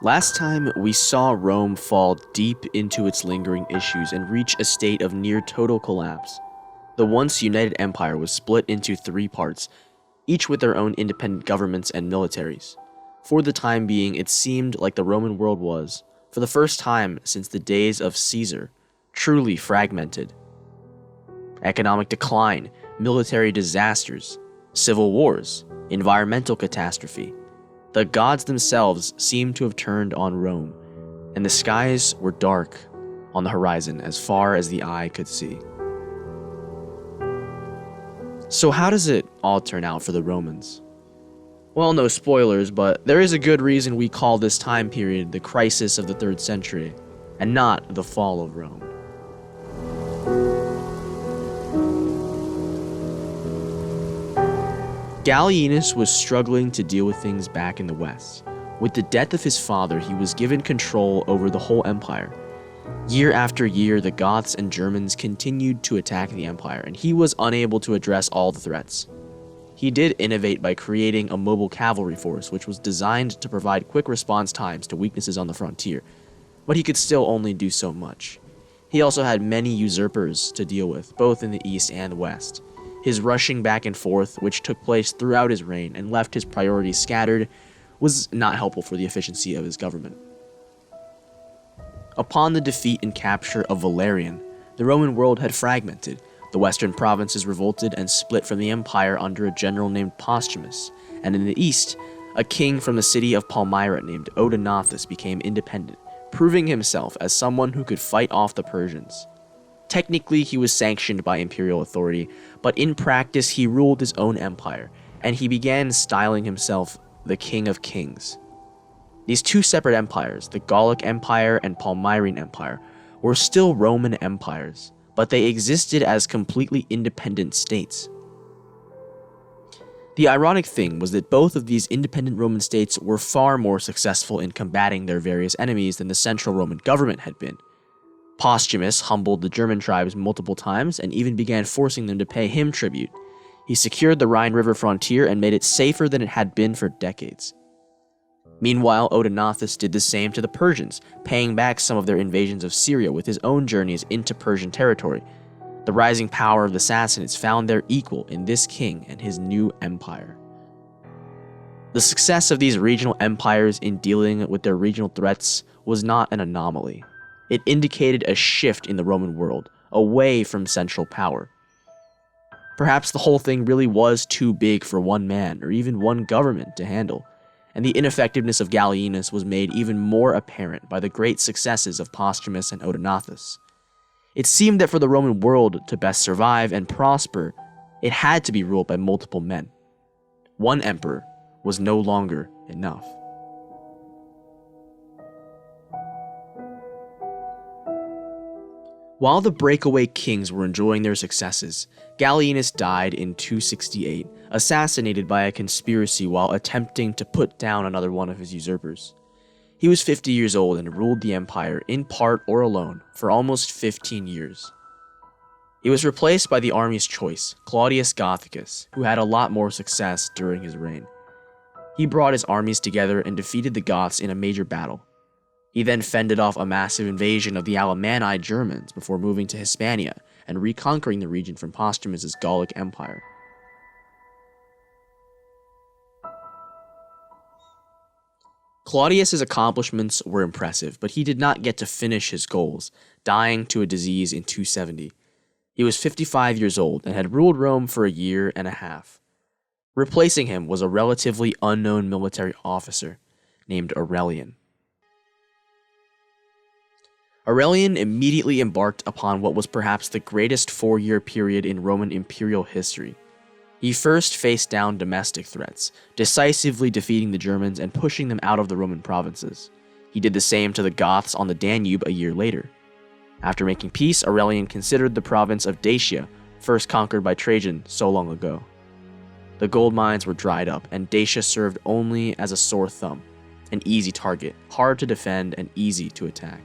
Last time, we saw Rome fall deep into its lingering issues and reach a state of near total collapse. The once united empire was split into three parts, each with their own independent governments and militaries. For the time being, it seemed like the Roman world was, for the first time since the days of Caesar, truly fragmented. Economic decline, military disasters, civil wars, environmental catastrophe. The gods themselves seemed to have turned on Rome, and the skies were dark on the horizon as far as the eye could see. So how does it all turn out for the Romans? Well, no spoilers, but there is a good reason we call this time period the crisis of the 3rd century, and not the fall of Rome. Gallienus was struggling to deal with things back in the West. With the death of his father, he was given control over the whole empire. Year after year, the Goths and Germans continued to attack the empire, and he was unable to address all the threats. He did innovate by creating a mobile cavalry force, which was designed to provide quick response times to weaknesses on the frontier, but he could still only do so much. He also had many usurpers to deal with, both in the east and west. His rushing back and forth, which took place throughout his reign and left his priorities scattered, was not helpful for the efficiency of his government. Upon the defeat and capture of Valerian, the Roman world had fragmented. The western provinces revolted and split from the empire under a general named Posthumus, and in the east, a king from the city of Palmyra named Odenathus became independent, proving himself as someone who could fight off the Persians. Technically, he was sanctioned by imperial authority, but in practice, he ruled his own empire, and he began styling himself the King of Kings. These two separate empires, the Gallic Empire and Palmyrene Empire, were still Roman empires, but they existed as completely independent states. The ironic thing was that both of these independent Roman states were far more successful in combating their various enemies than the central Roman government had been. Posthumus humbled the German tribes multiple times and even began forcing them to pay him tribute. He secured the Rhine River frontier and made it safer than it had been for decades. Meanwhile, Odenathus did the same to the Persians, paying back some of their invasions of Syria with his own journeys into Persian territory. The rising power of the Sassanids found their equal in this king and his new empire. The success of these regional empires in dealing with their regional threats was not an anomaly. It indicated a shift in the Roman world, away from central power. Perhaps the whole thing really was too big for one man or even one government to handle, and the ineffectiveness of Gallienus was made even more apparent by the great successes of Posthumus and Odenathus. It seemed that for the Roman world to best survive and prosper, it had to be ruled by multiple men. One emperor was no longer enough. While the breakaway kings were enjoying their successes, Gallienus died in 268, assassinated by a conspiracy while attempting to put down another one of his usurpers. He was 50 years old and ruled the empire, in part or alone, for almost 15 years. He was replaced by the army's choice, Claudius Gothicus, who had a lot more success during his reign. He brought his armies together and defeated the Goths in a major battle. He then fended off a massive invasion of the Alemanni Germans before moving to Hispania and reconquering the region from Posthumus's Gallic Empire. Claudius's accomplishments were impressive, but he did not get to finish his goals, dying to a disease in 270. He was 55 years old and had ruled Rome for a year and a half. Replacing him was a relatively unknown military officer named Aurelian. Aurelian immediately embarked upon what was perhaps the greatest 4-year period in Roman imperial history. He first faced down domestic threats, decisively defeating the Germans and pushing them out of the Roman provinces. He did the same to the Goths on the Danube a year later. After making peace, Aurelian considered the province of Dacia, first conquered by Trajan so long ago. The gold mines were dried up, and Dacia served only as a sore thumb, an easy target, hard to defend and easy to attack.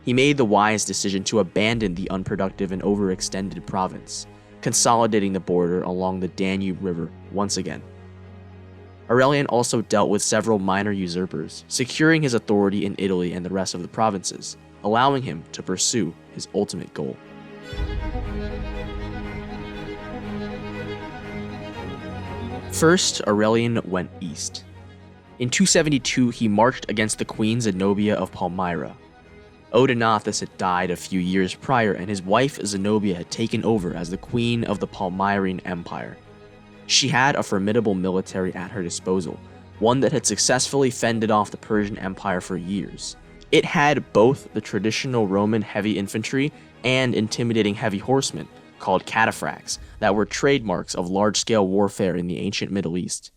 He made the wise decision to abandon the unproductive and overextended province, consolidating the border along the Danube River once again. Aurelian also dealt with several minor usurpers, securing his authority in Italy and the rest of the provinces, allowing him to pursue his ultimate goal. First, Aurelian went east. In 272, he marched against the Queen Zenobia of Palmyra. Odenathus had died a few years prior, and his wife Zenobia had taken over as the queen of the Palmyrene Empire. She had a formidable military at her disposal, one that had successfully fended off the Persian Empire for years. It had both the traditional Roman heavy infantry and intimidating heavy horsemen, called cataphracts, that were trademarks of large-scale warfare in the ancient Middle East.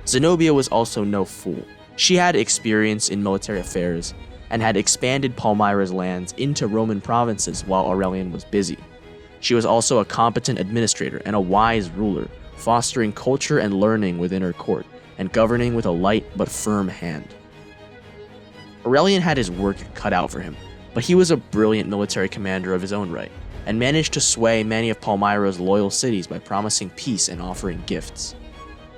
Zenobia was also no fool. She had experience in military affairs and had expanded Palmyra's lands into Roman provinces while Aurelian was busy. She was also a competent administrator and a wise ruler, fostering culture and learning within her court, and governing with a light but firm hand. Aurelian had his work cut out for him, but he was a brilliant military commander of his own right, and managed to sway many of Palmyra's loyal cities by promising peace and offering gifts.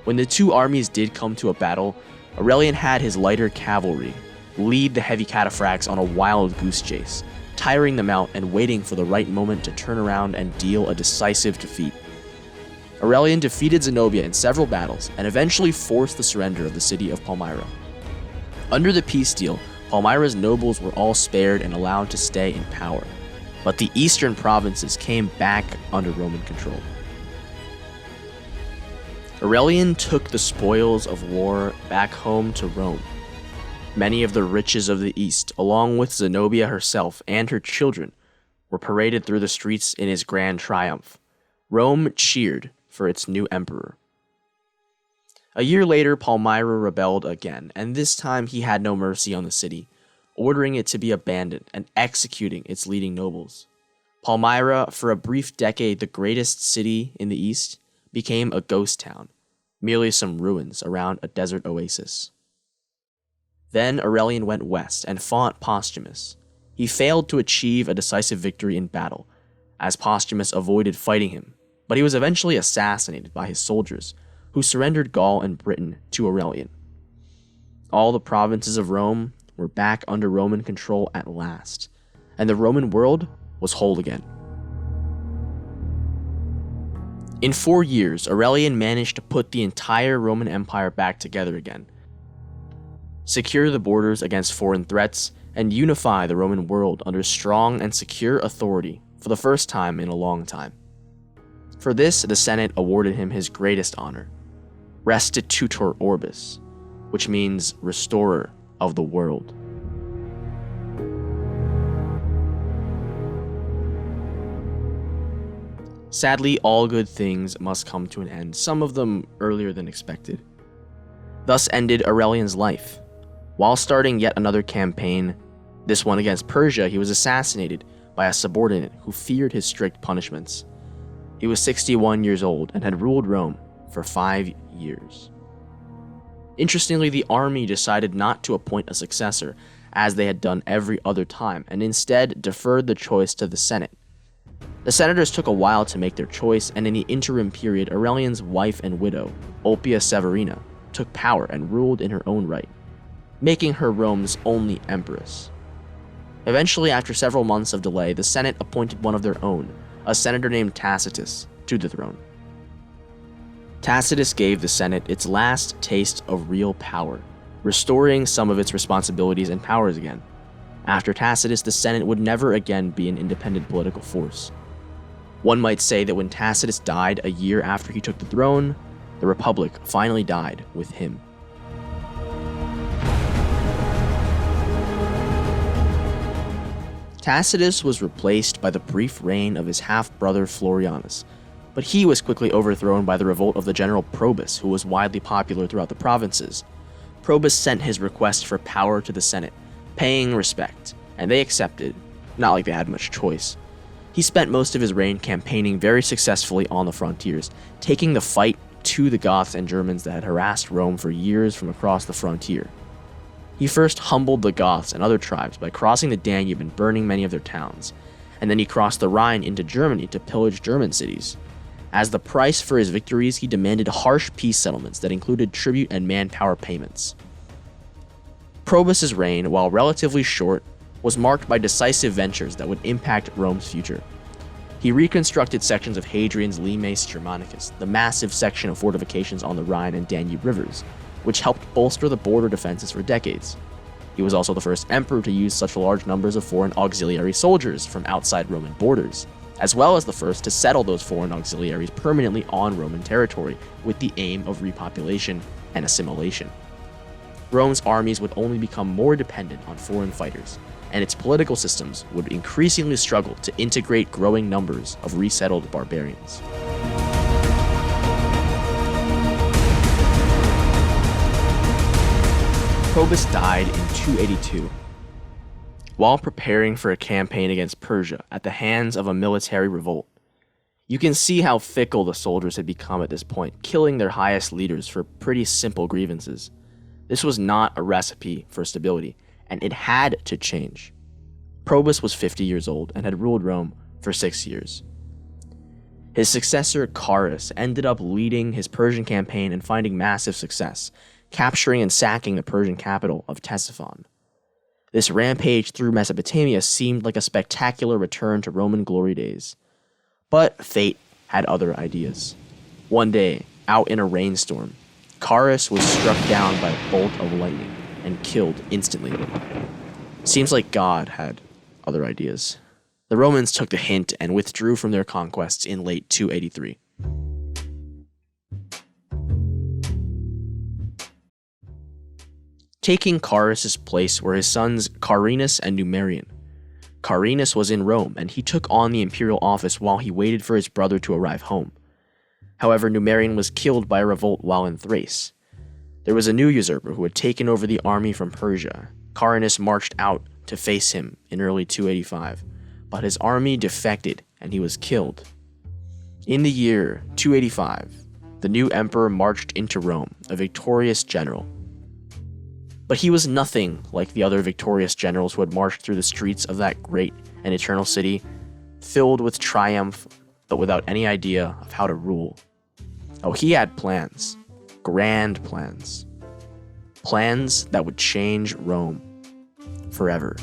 When the two armies did come to a battle, Aurelian had his lighter cavalry lead the heavy cataphracts on a wild goose chase, tiring them out and waiting for the right moment to turn around and deal a decisive defeat. Aurelian defeated Zenobia in several battles and eventually forced the surrender of the city of Palmyra. Under the peace deal, Palmyra's nobles were all spared and allowed to stay in power, but the eastern provinces came back under Roman control. Aurelian took the spoils of war back home to Rome. Many of the riches of the East, along with Zenobia herself and her children, were paraded through the streets in his grand triumph. Rome cheered for its new emperor. A year later, Palmyra rebelled again, and this time he had no mercy on the city, ordering it to be abandoned and executing its leading nobles. Palmyra, for a brief decade the greatest city in the East, became a ghost town, merely some ruins around a desert oasis. Then Aurelian went west and fought Posthumus. He failed to achieve a decisive victory in battle, as Posthumus avoided fighting him, but he was eventually assassinated by his soldiers, who surrendered Gaul and Britain to Aurelian. All the provinces of Rome were back under Roman control at last, and the Roman world was whole again. In 4 years, Aurelian managed to put the entire Roman Empire back together again, secure the borders against foreign threats, and unify the Roman world under strong and secure authority for the first time in a long time. For this, the Senate awarded him his greatest honor, Restitutor Orbis, which means restorer of the world. Sadly, all good things must come to an end, some of them earlier than expected. Thus ended Aurelian's life. While starting yet another campaign, this one against Persia, he was assassinated by a subordinate who feared his strict punishments. He was 61 years old and had ruled Rome for 5 years. Interestingly, the army decided not to appoint a successor, as they had done every other time, and instead deferred the choice to the Senate. The senators took a while to make their choice, and in the interim period, Aurelian's wife and widow, Ulpia Severina, took power and ruled in her own right, making her Rome's only empress. Eventually, after several months of delay, the Senate appointed one of their own, a senator named Tacitus, to the throne. Tacitus gave the Senate its last taste of real power, restoring some of its responsibilities and powers again. After Tacitus, the Senate would never again be an independent political force. One might say that when Tacitus died a year after he took the throne, the Republic finally died with him. Tacitus was replaced by the brief reign of his half-brother Florianus, but he was quickly overthrown by the revolt of the general Probus, who was widely popular throughout the provinces. Probus sent his request for power to the Senate, paying respect, and they accepted, not like they had much choice. He spent most of his reign campaigning very successfully on the frontiers, taking the fight to the Goths and Germans that had harassed Rome for years from across the frontier. He first humbled the Goths and other tribes by crossing the Danube and burning many of their towns, and then he crossed the Rhine into Germany to pillage German cities. As the price for his victories, he demanded harsh peace settlements that included tribute and manpower payments. Probus's reign, while relatively short, was marked by decisive ventures that would impact Rome's future. He reconstructed sections of Hadrian's Limes Germanicus, the massive section of fortifications on the Rhine and Danube rivers, which helped bolster the border defenses for decades. He was also the first emperor to use such large numbers of foreign auxiliary soldiers from outside Roman borders, as well as the first to settle those foreign auxiliaries permanently on Roman territory with the aim of repopulation and assimilation. Rome's armies would only become more dependent on foreign fighters, and its political systems would increasingly struggle to integrate growing numbers of resettled barbarians. Probus died in 282. While preparing for a campaign against Persia at the hands of a military revolt. You can see how fickle the soldiers had become at this point, killing their highest leaders for pretty simple grievances. This was not a recipe for stability, and it had to change. Probus was 50 years old and had ruled Rome for 6 years. His successor, Carus, ended up leading his Persian campaign and finding massive success, capturing and sacking the Persian capital of Ctesiphon. This rampage through Mesopotamia seemed like a spectacular return to Roman glory days. But fate had other ideas. One day, out in a rainstorm, Carus was struck down by a bolt of lightning and killed instantly. Seems like God had other ideas. The Romans took the hint and withdrew from their conquests in late 283. Taking Carus's place were his sons Carinus and Numerian. Carinus was in Rome, and he took on the imperial office while he waited for his brother to arrive home. However, Numerian was killed by a revolt while in Thrace. There was a new usurper who had taken over the army from Persia. Carinus marched out to face him in early 285, but his army defected and he was killed. In the year 285, the new emperor marched into Rome, a victorious general. But he was nothing like the other victorious generals who had marched through the streets of that great and eternal city, filled with triumph, but without any idea of how to rule. Oh, he had plans. Grand plans. Plans that would change Rome forever.